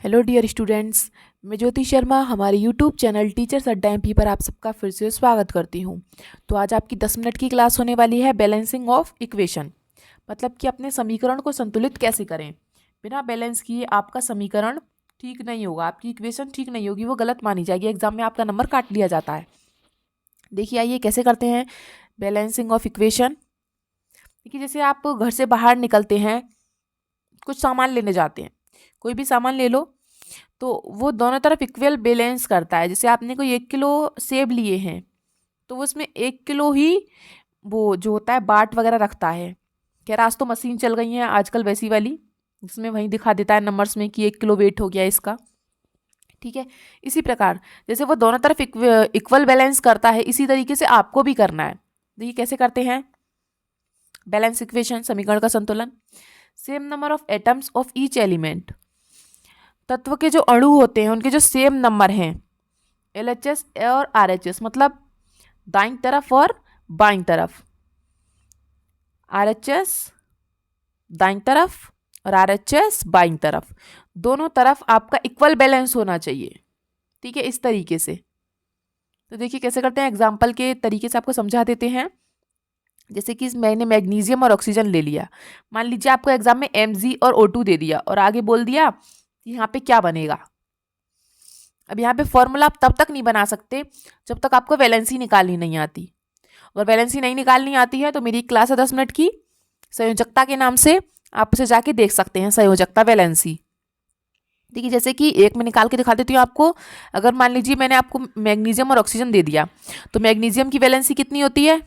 Hello dear students, मैं ज्योति शर्मा हमारे YouTube channel teachers अड्डा एमपी पर आप सबका फिर से स्वागत करती हूं। तो आज आपकी 10 मिनट की क्लास होने वाली है बैलेंसिंग ऑफ इक्वेशन। मतलब कि अपने समीकरण को संतुलित कैसे करें। बिना बैलेंस किए आपका समीकरण ठीक नहीं होगा, आपकी इक्वेशन ठीक नहीं होगी, वो गलत मानी जाएगी, एग्जाम में आपका नंबर काट लिया जाता है। देखिए आइए कैसे करते हैं बैलेंसिंग ऑफ इक्वेशन। देखिए जैसे आप घर से बाहर निकलते हैं, कुछ सामान लेने जाते हैं, कोई भी सामान ले लो तो वो दोनों तरफ इक्वल बैलेंस करता है। जैसे आपने कोई 1 किलो सेब लिए हैं तो वो उसमें 1 किलो ही वो जो होता है बाट वगैरह रखता है। खैर आज तो मशीन चल गई है आजकल वैसी वाली, जिसमें वहीं दिखा देता है नंबर्स में कि 1 किलो वेट हो गया इसका। ठीक है, इसी प्रकार जैसे वो दोनों तरफ इक्वल बैलेंस करता है, इसी तरीके से आपको भी करना है। देखिए कैसे करते हैं बैलेंस इक्वेशन, समीकरण का संतुलन। Same number of atoms of each element, तत्व के जो अणु होते हैं उनके जो सेम नंबर हैं, LHS और RHS, मतलब दाईं तरफ और बाईं तरफ। RHS दाईं तरफ और RHS बाईं तरफ, दोनों तरफ आपका इक्वल बैलेंस होना चाहिए। ठीक है, इस तरीके से। तो देखिए कैसे करते हैं, एग्जाम्पल के तरीके से आपको समझा देते हैं। जैसे कि मैंने मैग्नीशियम और ऑक्सीजन ले लिया। मान लीजिए आपको एग्जाम में Mg और O2 दे दिया और आगे बोल दिया कि यहाँ पे क्या बनेगा। अब यहाँ पे फॉर्मूला आप तब तक नहीं बना सकते जब तक आपको वैलेंसी निकालनी नहीं आती। अगर वैलेंसी नहीं निकालनी आती है तो मेरी क्लास है 10 मिनट की संयोजकता के नाम से, आप उसे जाके देख सकते हैं, संयोजकता वैलेंसी। देखिए जैसे कि एक में निकाल के दिखा देती हूँ आपको। अगर मान लीजिए मैंने आपको मैग्नीशियम और ऑक्सीजन दे दिया तो मैग्नीशियम की वैलेंसी कितनी होती है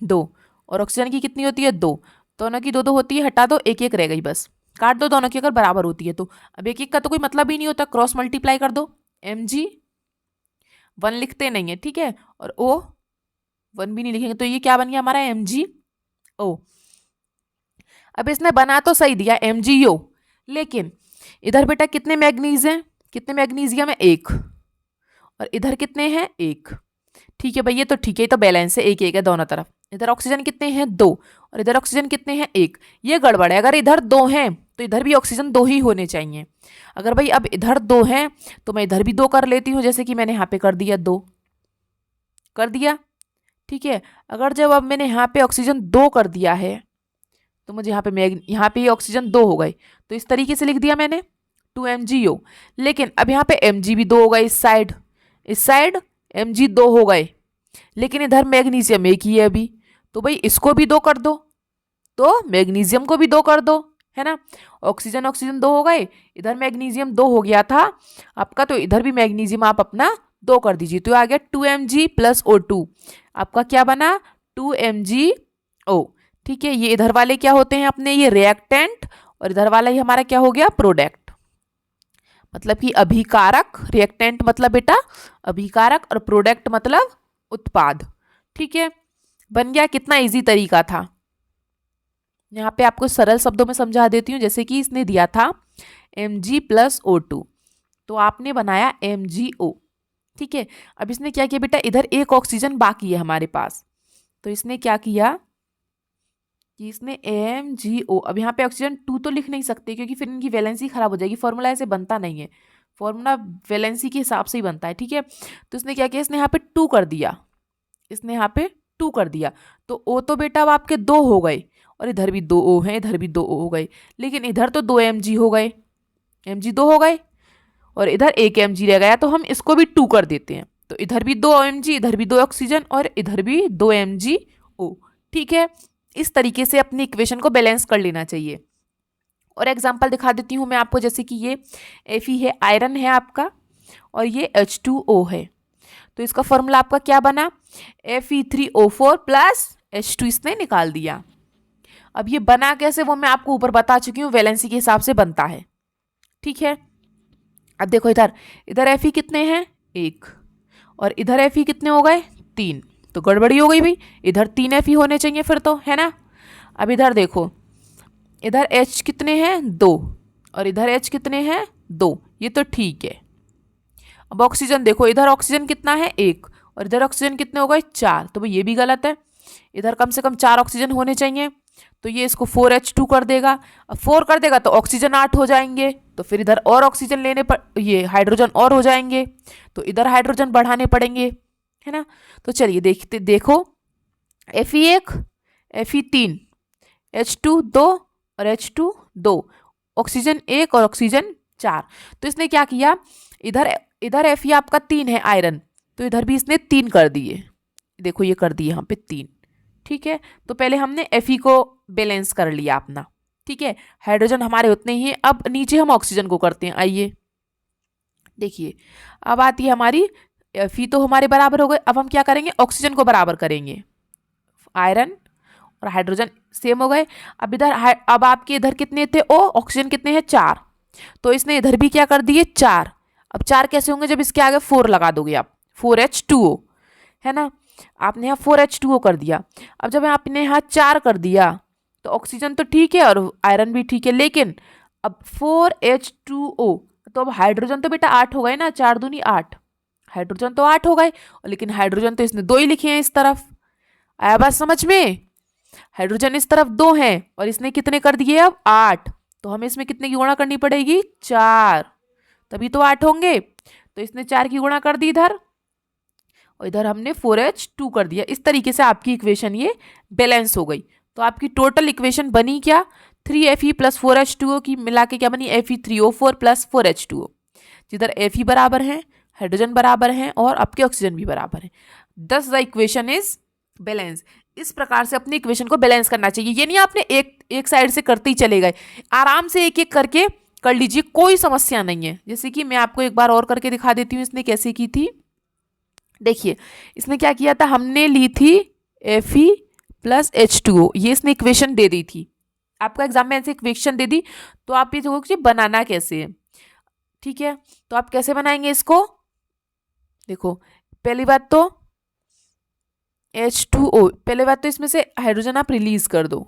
2 और ऑक्सीजन की कितनी होती है 2। दोनों की 2 होती है, हटा दो, एक एक रह गई, बस काट दो दोनों की अगर बराबर होती है तो। अब एक एक का तो कोई मतलब ही नहीं होता, क्रॉस मल्टीप्लाई कर दो। Mg 1 लिखते नहीं है, ठीक है, और O 1 भी नहीं लिखेंगे, तो ये क्या बन गया हमारा MgO। अब इसने बना तो सही दिया MgO, लेकिन इधर बेटा कितने मैग्नीज हैं, कितने मैग्नीशियम है 1, और इधर कितने हैं 1। ठीक है भाई, ये तो ठीक है, ये तो बैलेंस है, एक एक है दोनों तरफ। इधर ऑक्सीजन कितने हैं 2 और इधर ऑक्सीजन कितने हैं 1। ये गड़बड़ है, अगर इधर 2 हैं तो इधर भी ऑक्सीजन 2 ही होने चाहिए। अगर भाई अब इधर 2 हैं तो मैं इधर भी 2 कर लेती हूँ, जैसे कि मैंने यहाँ पे कर दिया 2, कर दिया। ठीक है, अगर जब अब मैंने यहाँ पे ऑक्सीजन 2 कर दिया है तो मुझे यहाँ पे ये ऑक्सीजन 2 हो गए, तो इस तरीके से लिख दिया मैंने 2MgO। लेकिन अब यहाँ पे Mg भी 2 हो गए, इस साइड Mg 2 हो गए, लेकिन इधर मैग्नीशियम एक ही है अभी, तो भाई इसको भी 2 कर दो, तो मैग्नीशियम को भी 2 कर दो, है ना। ऑक्सीजन ऑक्सीजन 2 हो गए, इधर मैग्नीशियम 2 हो गया था आपका, तो इधर भी मैग्नीशियम आप अपना 2 कर दीजिए, तो आ गया 2Mg प्लस O2, आपका क्या बना 2MgO। ठीक है, ये इधर वाले क्या होते हैं अपने, ये रिएक्टेंट, और इधर वाला ही हमारा क्या हो गया प्रोडक्ट, मतलब कि अभिकारक। रिएक्टेंट मतलब बेटा अभिकारक और प्रोडक्ट मतलब उत्पाद। ठीक है, बन गया। कितना इजी तरीका था। यहाँ पे आपको सरल शब्दों में समझा देती हूँ। जैसे कि इसने दिया था Mg प्लस O2, तो आपने बनाया MgO। ठीक है, अब इसने क्या किया बेटा, इधर एक ऑक्सीजन बाकी है हमारे पास, तो इसने क्या किया कि इसने MgO, अब यहाँ पे ऑक्सीजन 2 तो लिख नहीं सकते क्योंकि फिर इनकी वैलेंसी खराब हो जाएगी, फॉर्मूला ऐसे बनता नहीं है, फॉर्मूला वैलेंसी के हिसाब से ही बनता है। ठीक है, तो इसने क्या किया, इसने यहाँ पे 2 कर दिया, इसने यहाँ पे 2 कर दिया, तो O तो बेटा अब आपके 2 हो गए, और इधर भी 2 O हैं, इधर भी 2 O हो गए, लेकिन इधर तो 2 Mg हो गए, Mg 2 हो गए, और इधर 1 Mg रह गया, तो हम इसको भी 2 कर देते हैं, तो इधर भी 2 Mg, इधर भी 2 ऑक्सीजन, और इधर भी 2 MgO। ठीक है, इस तरीके से अपनी इक्वेशन को बैलेंस कर लेना चाहिए। और एग्जांपल दिखा देती हूँ मैं आपको, जैसे कि ये Fe है, आयरन है आपका, और ये H2O है, तो इसका फॉर्मूला आपका क्या बना Fe3O4 प्लस H2, इसने निकाल दिया। अब ये बना कैसे वो मैं आपको ऊपर बता चुकी हूँ, वैलेंसी के हिसाब से बनता है। ठीक है, अब देखो इधर इधर Fe कितने हैं 1, और इधर Fe कितने हो गए 3, तो गड़बड़ी हो गई भाई, इधर 3 Fe होने चाहिए फिर तो, है ना। अब इधर देखो, इधर H कितने हैं 2, और इधर H कितने हैं 2, ये तो ठीक है। अब ऑक्सीजन देखो, इधर ऑक्सीजन कितना है 1, और इधर ऑक्सीजन कितने हो गए 4, तो भाई ये भी गलत है, इधर कम से कम 4 ऑक्सीजन होने चाहिए, तो ये इसको 4H2 कर देगा। अब 4 कर देगा तो ऑक्सीजन 8 हो जाएंगे, तो फिर इधर और ऑक्सीजन लेने पर ये हाइड्रोजन और हो जाएंगे, तो इधर हाइड्रोजन बढ़ाने पड़ेंगे, है ना। तो चलिए देखो Fe1 Fe3 H2 2 और H2 2, ऑक्सीजन 1 और ऑक्सीजन 4। तो इसने क्या किया, इधर इधर Fe आपका 3 है आयरन, तो इधर भी इसने 3 कर दिए, देखो ये कर दिए यहाँ पे 3। ठीक है, तो पहले हमने Fe को बैलेंस कर लिया अपना। ठीक है, हाइड्रोजन हमारे उतने ही हैं। अब नीचे हम ऑक्सीजन को करते हैं, आइए देखिए। अब आती है हमारी Fe तो हमारे बराबर हो गए, अब हम क्या करेंगे, ऑक्सीजन को बराबर करेंगे। आयरन और हाइड्रोजन सेम हो गए। अब अब आपके इधर कितने थे, ओ ऑक्सीजन कितने हैं 4, तो इसने इधर भी क्या कर दिए 4। अब 4 कैसे होंगे, जब इसके आगे 4 लगा दोगे आप, 4H2O, है ना। आपने यहाँ 4H2O कर दिया। अब जब आपने यहाँ 4 कर दिया तो ऑक्सीजन तो ठीक है और आयरन भी ठीक है, लेकिन अब 4H2O, तो अब हाइड्रोजन तो बेटा 8 हो गए ना, 4 दूनी 8, हाइड्रोजन तो 8 हो गए, लेकिन हाइड्रोजन तो इसने 2 ही लिखे हैं इस तरफ। आया बात समझ में, हाइड्रोजन इस तरफ 2 हैं और इसने कितने कर दिए अब 8, तो हमें इसमें कितने की गुणा करनी पड़ेगी 4, तभी तो 8 होंगे। तो इसने 4 की गुणा कर दी इधर, और इधर हमने 4H2 कर दिया। इस तरीके से आपकी इक्वेशन ये बैलेंस हो गई। तो आपकी टोटल इक्वेशन बनी क्या, 3Fe प्लस 4H2O की मिला के क्या बनी, Fe3O4 प्लस 4H2O, जिधर Fe बराबर है, हाइड्रोजन बराबर है और आपके ऑक्सीजन भी बराबर है। दस द इक्वेशन इज बैलेंस। इस प्रकार से अपनी इक्वेशन को बैलेंस करना चाहिए। ये नहीं आपने एक साइड से करते ही चले गए, आराम से एक एक करके कर लीजिए, कोई समस्या नहीं है। जैसे कि मैं आपको एक बार और करके दिखा देती हूँ इसने कैसे की थी। देखिए इसने क्या किया था, हमने ली थी Fe प्लस H2O, ये इसने इक्वेशन दे दी थी। आपको एग्जाम में ऐसे इक्वेशन दे दी तो आप ये देखो बनाना कैसे है। ठीक है, तो आप कैसे बनाएंगे इसको, देखो पहली बात तो H2O, पहले बात तो इसमें से हाइड्रोजन आप रिलीज कर दो।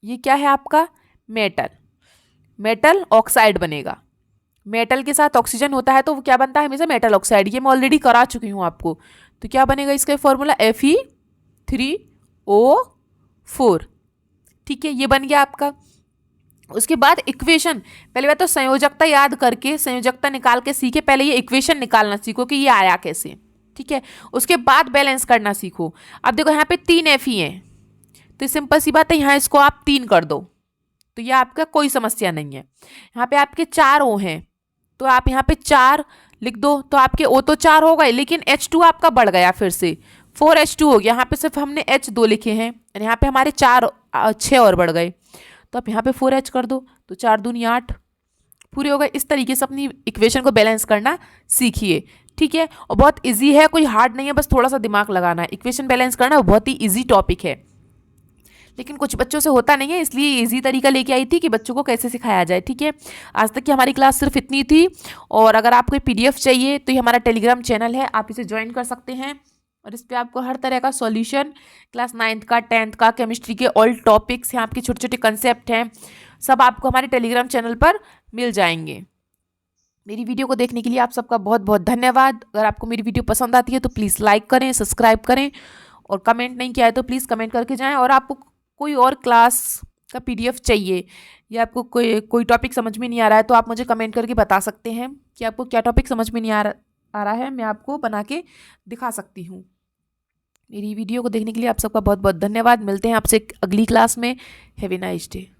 ये क्या है आपका मेटल ऑक्साइड बनेगा। मेटल के साथ ऑक्सीजन होता है तो वो क्या बनता है हमेशा मेटल ऑक्साइड, ये मैं ऑलरेडी करा चुकी हूँ आपको। तो क्या बनेगा इसका फॉर्मूला Fe3O4। ठीक है, ये बन गया आपका। उसके बाद इक्वेशन, पहले बात तो संयोजकता याद करके संयोजकता निकाल के सीखे, पहले ये इक्वेशन निकालना सीखो कि ये आया कैसे। ठीक है, उसके बाद बैलेंस करना सीखो। अब देखो यहाँ पे 3 Fe हैं, तो सिंपल सी बात है यहाँ इसको आप 3 कर दो, तो ये आपका कोई समस्या नहीं है। यहाँ पे आपके 4 O हैं, तो आप यहाँ पे 4 लिख दो, तो आपके O तो 4 हो गए, लेकिन H2 आपका बढ़ गया, फिर से 4H2 हो गया। यहाँ पे सिर्फ हमने H2 लिखे हैं, यहाँ पे हमारे 6 और बढ़ गए, तो आप यहाँ पे 4H कर दो, तो 4 दूनी 8 पूरे हो गए। इस तरीके से अपनी इक्वेशन को बैलेंस करना सीखिए। ठीक है, और बहुत इजी है, कोई हार्ड नहीं है, बस थोड़ा सा दिमाग लगाना है। इक्वेशन बैलेंस करना बहुत ही इजी टॉपिक है, लेकिन कुछ बच्चों से होता नहीं है, इसलिए इजी तरीका लेके आई थी कि बच्चों को कैसे सिखाया जाए। ठीक है, आज तक की हमारी क्लास सिर्फ इतनी थी, और अगर आपको PDF चाहिए तो ये हमारा टेलीग्राम चैनल है, आप इसे ज्वाइन कर सकते हैं, और इस पर आपको हर तरह का सॉल्यूशन, क्लास 9th का 10th का केमिस्ट्री के ऑल टॉपिक्स हैं, आपके छोटे छोटे कंसेप्ट हैं, सब आपको हमारे टेलीग्राम चैनल पर मिल जाएंगे। मेरी वीडियो को देखने के लिए आप सबका बहुत बहुत धन्यवाद। अगर आपको मेरी वीडियो पसंद आती है तो प्लीज़ लाइक करें, सब्सक्राइब करें, और कमेंट नहीं किया है तो प्लीज़ कमेंट करके जाएं। और आपको कोई और क्लास का PDF चाहिए, या आपको कोई टॉपिक समझ में नहीं आ रहा है, तो आप मुझे कमेंट करके बता सकते हैं कि आपको क्या टॉपिक समझ में नहीं आ रहा है, मैं आपको बना के दिखा सकती हूँ। मेरी वीडियो को देखने के लिए आप सबका बहुत बहुत धन्यवाद। मिलते हैं आपसे अगली क्लास में। Have a nice day.